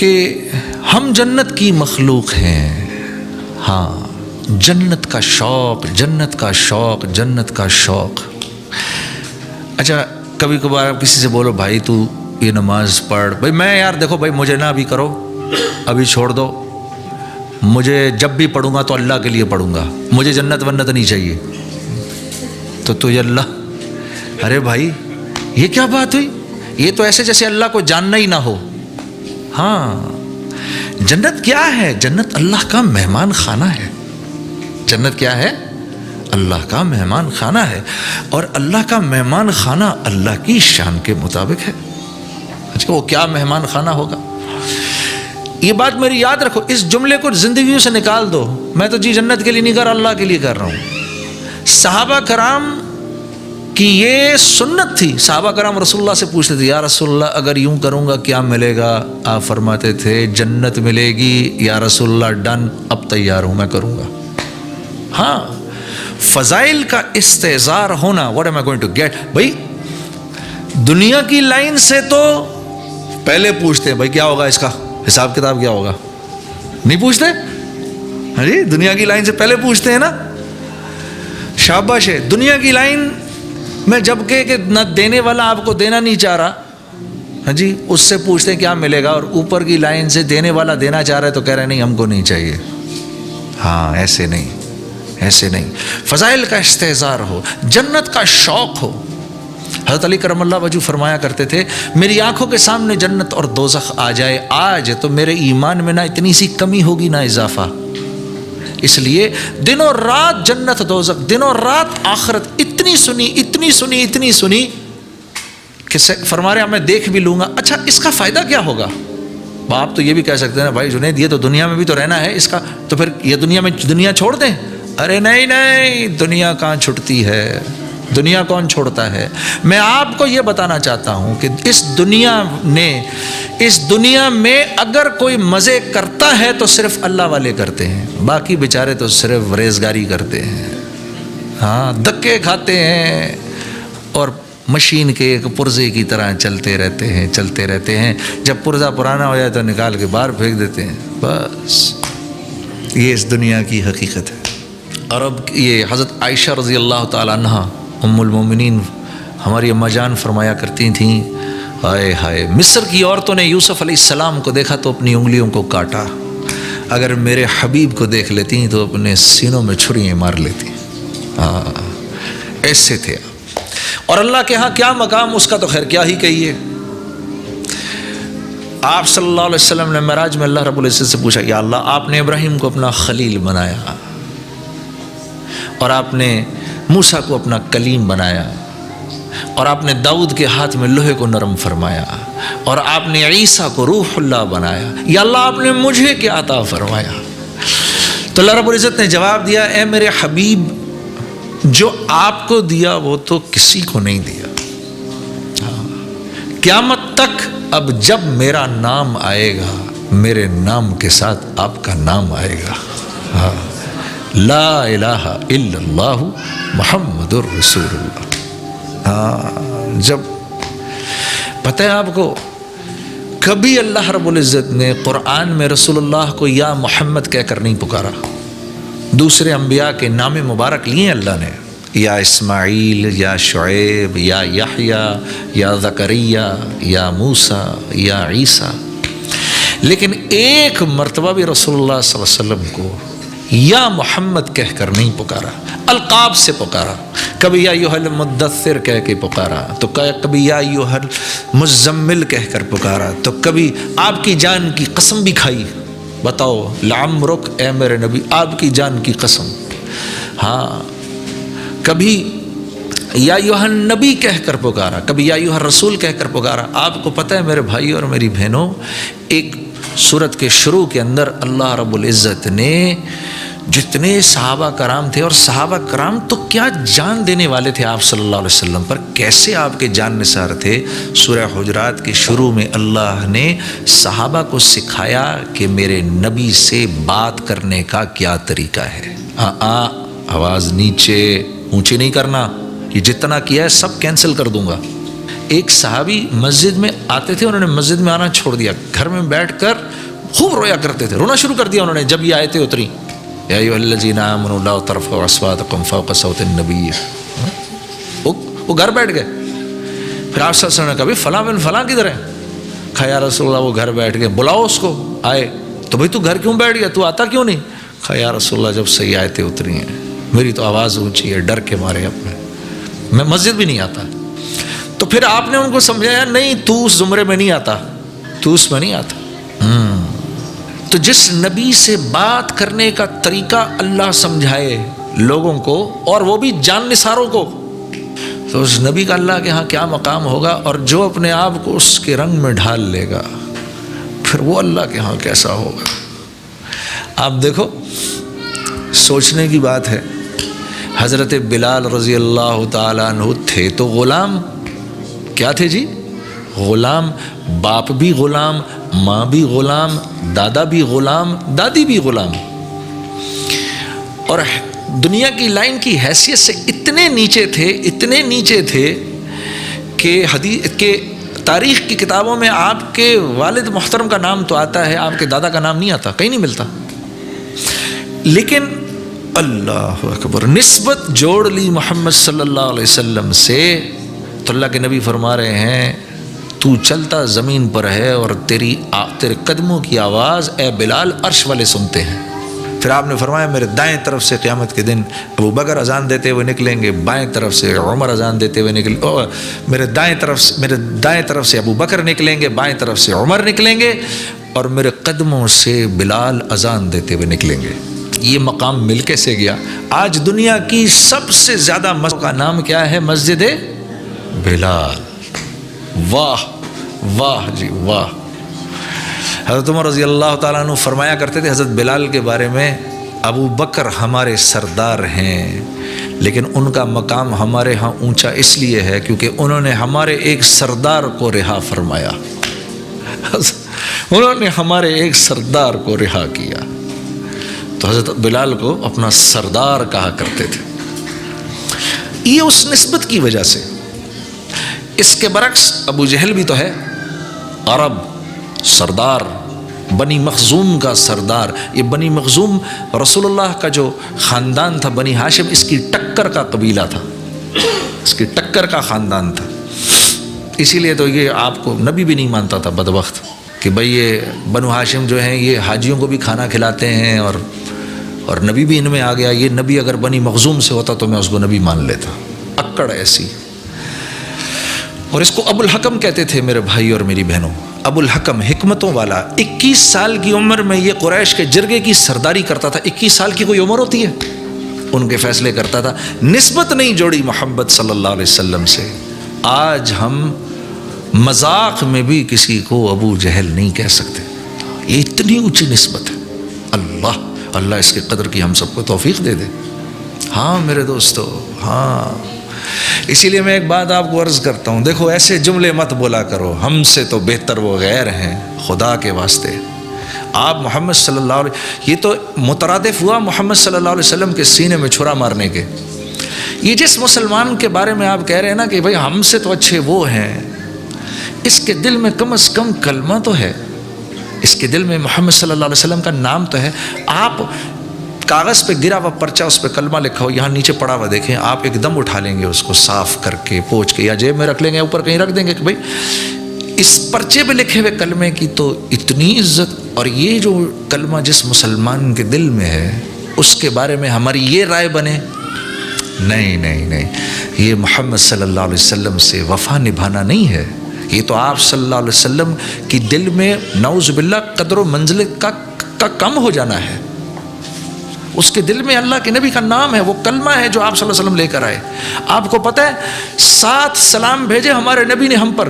کہ ہم جنت کی مخلوق ہیں. ہاں، جنت کا شوق، جنت کا شوق، جنت کا شوق. اچھا کبھی کبھار آپ کسی سے بولو بھائی تو یہ نماز پڑھ، بھائی میں یار دیکھو بھائی مجھے نہ ابھی کرو، ابھی چھوڑ دو، مجھے جب بھی پڑھوں گا تو اللہ کے لیے پڑھوں گا، مجھے جنت ونت نہیں چاہیے. تو یہ اللہ، ارے بھائی یہ کیا بات ہوئی؟ یہ تو ایسے جیسے اللہ کو جاننا ہی نہ ہو. ہاں، جنت کیا ہے؟ جنت اللہ کا مہمان خانہ ہے. جنت کیا ہے؟ اللہ کا مہمان خانہ ہے. اور اللہ کا مہمان خانہ اللہ کی شان کے مطابق ہے. اچھا وہ کیا مہمان خانہ ہوگا؟ یہ بات میری یاد رکھو، اس جملے کو زندگیوں سے نکال دو. میں تو جی جنت کے لیے نہیں کر رہا، اللہ کے لیے کر رہا ہوں. صحابہ کرام کی یہ سنت تھی. صحابہ کرام رسول اللہ سے پوچھتے تھے یا رسول اللہ اگر یوں کروں گا کیا ملے گا؟ آپ فرماتے تھے جنت ملے گی. یا رسول اللہ ڈن، اب تیار ہوں، میں کروں گا. ہاں، فضائل کا استحضار ہونا. what am I going to get؟ بھائی دنیا کی لائن سے تو پہلے پوچھتے ہیں بھائی کیا ہوگا، اس کا حساب کتاب کیا ہوگا؟ نہیں پوچھتے؟ ہاں جی، دنیا کی لائن سے پہلے پوچھتے ہیں نا. شاباش ہے. دنیا کی لائن میں جب کہ نہ دینے والا آپ کو دینا نہیں چاہ رہا، ہاں جی، اس سے پوچھتے ہیں کیا ملے گا. اور اوپر کی لائن سے دینے والا دینا چاہ رہا ہے تو کہہ رہے ہیں نہیں ہم کو نہیں چاہیے. ہاں ایسے نہیں، ایسے نہیں. فضائل کا استحضار ہو، جنت کا شوق ہو. حضرت علی کرم اللہ وجہ فرمایا کرتے تھے میری آنکھوں کے سامنے جنت اور دوزخ آ جائے آج تو میرے ایمان میں نہ اتنی سی کمی ہوگی نہ اضافہ. اس لیے دنوں رات جنت دوزخ، دنوں رات آخرت اتنی سنی اتنی سنی اتنی سنی کہ فرما رہے ہیں میں دیکھ بھی لوں گا. اچھا اس کا فائدہ کیا ہوگا؟ آپ تو یہ بھی کہہ سکتے ہیں نا بھائی جنید یہ تو دنیا میں بھی تو رہنا ہے، اس کا تو پھر یہ دنیا میں دنیا چھوڑ دیں. ارے نہیں نہیں، دنیا کہاں چھوٹتی ہے، دنیا کون چھوڑتا ہے. میں آپ کو یہ بتانا چاہتا ہوں کہ اس دنیا میں اگر کوئی مزے کرتا ہے تو صرف اللہ والے کرتے ہیں، باقی بیچارے تو صرف ریزگاری کرتے ہیں. ہاں، دھکے کھاتے ہیں اور مشین کے ایک پرزے کی طرح چلتے رہتے ہیں. جب پرزہ پرانا ہو جائے تو نکال کے باہر پھینک دیتے ہیں. بس یہ اس دنیا کی حقیقت ہے. اور اب یہ حضرت عائشہ رضی اللہ تعالیٰ عنہ ام المومنین ہماری اماں جان فرمایا کرتی تھیں ہائے ہائے مصر کی عورتوں نے یوسف علیہ السلام کو دیکھا تو اپنی انگلیوں کو کاٹا، اگر میرے حبیب کو دیکھ لیتی تو اپنے سینوں میں چھریاں مار لیتی. ایسے تھے آپ. اور اللہ کے ہاں کیا مقام، اس کا تو خیر کیا ہی کہیے. آپ صلی اللہ علیہ وسلم نے معراج میں اللہ رب العزت سے پوچھا یا اللہ آپ نے ابراہیم کو اپنا خلیل بنایا اور آپ نے موسیٰ کو اپنا کلیم بنایا اور آپ نے داؤد کے ہاتھ میں لوہے کو نرم فرمایا اور آپ نے عیسیٰ کو روح اللہ بنایا، یا اللہ آپ نے مجھے کیا عطا فرمایا؟ تو اللہ رب العزت نے جواب دیا اے میرے حبیب جو آپ کو دیا وہ تو کسی کو نہیں دیا. قیامت تک اب جب میرا نام آئے گا میرے نام کے ساتھ آپ کا نام آئے گا. لا الہ الا اللہ محمد الرسول اللہ. جب پتہ ہے آپ کو کبھی اللہ رب العزت نے قرآن میں رسول اللہ کو یا محمد کہہ کر نہیں پکارا. دوسرے انبیاء کے نام مبارک لیے اللہ نے، یا اسماعیل، یا شعیب، یا یحییٰ، یا زکریا، یا موسیٰ، یا عیسیٰ، لیکن ایک مرتبہ بھی رسول اللہ صلی اللہ علیہ وسلم کو یا محمد کہہ کر نہیں پکارا. القاب سے پکارا، کبھی یا ایھا المدثر کہہ کے پکارا، تو کبھی یا ایھا المزمل کہہ کر پکارا، تو کبھی آپ کی جان کی قسم بھی کھائی. بتاؤ لعمرک اے میرے نبی آپ کی جان کی قسم. ہاں، کبھی یا ایھا النبی کہہ کر پکارا، کبھی یا ایھا الرسول کہہ کر پکارا. آپ کو پتہ ہے میرے بھائی اور میری بہنوں، ایک سورت کے شروع کے اندر اللہ رب العزت نے جتنے صحابہ کرام تھے، اور صحابہ کرام تو کیا جان دینے والے تھے آپ صلی اللہ علیہ وسلم پر، کیسے آپ کے جان نثار تھے. سورہ حجرات کے شروع میں اللہ نے صحابہ کو سکھایا کہ میرے نبی سے بات کرنے کا کیا طریقہ ہے. آواز نیچے اونچی نہیں کرنا، یہ جتنا کیا ہے سب کینسل کر دوں گا. ایک صحابی مسجد میں آتے تھے، انہوں نے مسجد میں آنا چھوڑ دیا، گھر میں بیٹھ کر خوب رویا کرتے تھے، رونا شروع کر دیا انہوں نے جب یہ آیتیں اتری، یا ایھا الذین آمنوا لا ترفعوا اصواتکم فوق صوت النبی، وہ گھر بیٹھ گئے۔ پھر آپ صلی اللہ علیہ وسلم نے کہا بھائی فلاں بن فلاں کدھر ہے؟ کہا یا رسول اللہ وہ گھر بیٹھ گئے، بلاؤ اس کو، آئے تو بھائی تو گھر کیوں بیٹھ گیا، تو آتا کیوں نہیں؟ کہا یا رسول اللہ جب صحیح آیتیں اتری ہیں میری تو آواز اونچی ہے، ڈر کے مارے اب میں مسجد بھی نہیں آتا۔ تو پھر آپ نے ان کو سمجھایا نہیں تو اس زمرے میں نہیں آتا، تو اس میں نہیں آتا۔ تو جس نبی سے بات کرنے کا طریقہ اللہ سمجھائے لوگوں کو، اور وہ بھی جان نثاروں کو، تو اس نبی کا اللہ کے ہاں کیا مقام ہوگا، اور جو اپنے آپ کو اس کے رنگ میں ڈھال لے گا پھر وہ اللہ کے ہاں کیسا ہوگا۔ آپ دیکھو سوچنے کی بات ہے، حضرت بلال رضی اللہ تعالیٰ عنہ تھے تو غلام، کیا تھے جی؟ غلام، باپ بھی غلام، ماں بھی غلام، دادا بھی غلام، دادی بھی غلام، اور دنیا کی لائن کی حیثیت سے اتنے نیچے تھے کہ تاریخ کی کتابوں میں آپ کے والد محترم کا نام تو آتا ہے، آپ کے دادا کا نام نہیں آتا، کہیں نہیں ملتا، لیکن اللہ اکبر نسبت جوڑ لی محمد صلی اللہ علیہ وسلم سے، تو اللہ کے نبی فرما رہے ہیں تو چلتا زمین پر ہے اور تیرے قدموں کی آواز اے بلال عرش والے سنتے ہیں۔ پھر آپ نے فرمایا میرے دائیں طرف سے قیامت کے دن ابو بکر اذان دیتے ہوئے نکلیں گے، بائیں طرف سے عمر اذان دیتے ہوئے میرے دائیں طرف سے ابو بکر نکلیں گے، بائیں طرف سے عمر نکلیں گے، اور میرے قدموں سے بلال اذان دیتے ہوئے نکلیں گے۔ یہ مقام مل کیسے گیا؟ آج دنیا کی سب سے زیادہ مسجد کا نام کیا ہے؟ مسجد بلال۔ واہ واہ جی واہ۔ حضرت عمر رضی اللہ تعالیٰ عنہ فرمایا کرتے تھے حضرت بلال کے بارے میں، ابو بکر ہمارے سردار ہیں لیکن ان کا مقام ہمارے ہاں اونچا اس لیے ہے کیونکہ انہوں نے ہمارے ایک سردار کو رہا فرمایا، انہوں نے ہمارے ایک سردار کو رہا کیا، تو حضرت بلال کو اپنا سردار کہا کرتے تھے۔ یہ اس نسبت کی وجہ سے۔ اس کے برعکس ابو جہل بھی تو ہے عرب سردار، بنی مخزوم کا سردار۔ یہ بنی مخزوم رسول اللہ کا جو خاندان تھا، بنی ہاشم، اس کی ٹکر کا قبیلہ تھا، اس کی ٹکر کا خاندان تھا، اسی لیے تو یہ آپ کو نبی بھی نہیں مانتا تھا بدبخت کہ بھئی یہ بنو ہاشم جو ہیں یہ حاجیوں کو بھی کھانا کھلاتے ہیں اور نبی بھی ان میں آ گیا، یہ نبی اگر بنی مخزوم سے ہوتا تو میں اس کو نبی مان لیتا۔ اکڑ ایسی، اور اس کو ابو الحکم کہتے تھے میرے بھائی اور میری بہنوں، ابو الحکم حکمتوں والا۔ 21 سال کی عمر میں یہ قریش کے جرگے کی سرداری کرتا تھا۔ 21 سال کی کوئی عمر ہوتی ہے؟ ان کے فیصلے کرتا تھا، نسبت نہیں جوڑی محمد صلی اللہ علیہ وسلم سے۔ آج ہم مذاق میں بھی کسی کو ابو جہل نہیں کہہ سکتے، یہ اتنی اونچی نسبت ہے۔ اللہ اس کے قدر کی ہم سب کو توفیق دے دے۔ ہاں میرے دوستو، ہاں، اسی لیے میں ایک بات آپ کو عرض کرتا ہوں، دیکھو ایسے جملے مت بولا کرو، ہم سے تو بہتر وہ غیر ہیں، خدا کے واسطے آپ محمد صلی اللہ علیہ، یہ تو مترادف ہوا محمد صلی اللہ علیہ وسلم کے سینے میں چھرا مارنے کے۔ یہ جس مسلمان کے بارے میں آپ کہہ رہے ہیں نا کہ بھائی ہم سے تو اچھے وہ ہیں، اس کے دل میں کم از کم کلمہ تو ہے، اس کے دل میں محمد صلی اللہ علیہ وسلم کا نام تو ہے۔ آپ کاغذ پہ گرا ہوا پرچہ، اس پہ کلمہ لکھا ہو، یہاں نیچے پڑا ہوا دیکھیں، آپ ایک دم اٹھا لیں گے اس کو، صاف کر کے پوچھ کے، یا جیب میں رکھ لیں گے، اوپر کہیں رکھ دیں گے کہ بھائی اس پرچے پہ لکھے ہوئے کلمے کی تو اتنی عزت، اور یہ جو کلمہ جس مسلمان کے دل میں ہے اس کے بارے میں ہماری یہ رائے بنے، نہیں، یہ محمد صلی اللہ علیہ وسلم سے وفا نبھانا نہیں ہے، یہ تو آپ صلی اللہ علیہ وسلم کی دل میں نعوذ باللہ قدر و منزلت کا کم ہو جانا ہے۔ اس کے دل میں اللہ کے نبی کا نام ہے، وہ کلمہ ہے جو آپ صلی اللہ علیہ وسلم لے کر آئے۔ آپ کو پتہ ہے 7 سلام بھیجے ہمارے نبی نے ہم پر،